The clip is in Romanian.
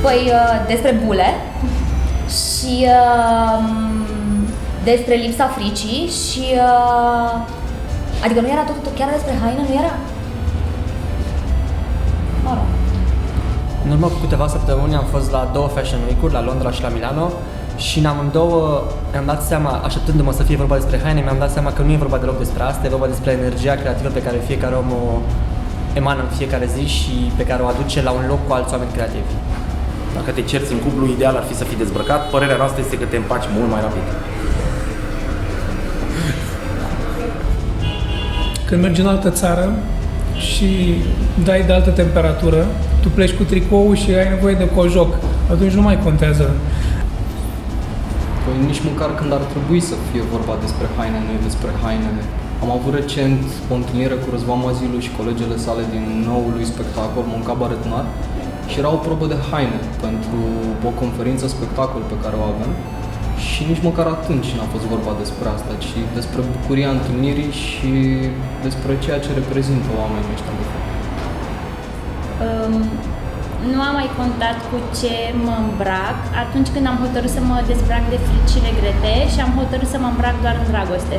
Păi despre bule și despre lipsa fricii și adică nu era totul chiar despre haine, nu era? Mă rog. În urmă cu câteva săptămâni am fost la 2 Fashion Week-uri, la Londra și la Milano, și în amândouă mi-am dat seama, așteptându-mă să fie vorba despre haine, mi-am dat seama că nu e vorba deloc despre asta, e vorba despre energia creativă pe care fiecare om o emană în fiecare zi și pe care o aduce la un loc cu alți oameni creativi. Dacă te cerți în cuplu, ideal ar fi să fii dezbrăcat. Părerea noastră este că te împaci mult mai rapid. Când mergi în altă țară și dai de altă temperatură, tu pleci cu tricoul și ai nevoie de cojoc. Atunci nu mai contează. Păi nici măcar când ar trebui să fie vorba despre haine, nu e despre haine. Am avut recent o întâlnire cu Răzvan Mazilu și colegele sale din noului spectacol Mon Cabaret Noir și era o probă de haine pentru o conferință spectacol pe care o avem și nici măcar atunci n-a fost vorba despre asta, ci despre bucuria întâlnirii și despre ceea ce reprezintă oamenii ăștia de fapt. Nu am mai contat cu ce mă îmbrac atunci când am hotărât să mă dezbrac de fricile Grete și am hotărât să mă îmbrac doar în dragoste.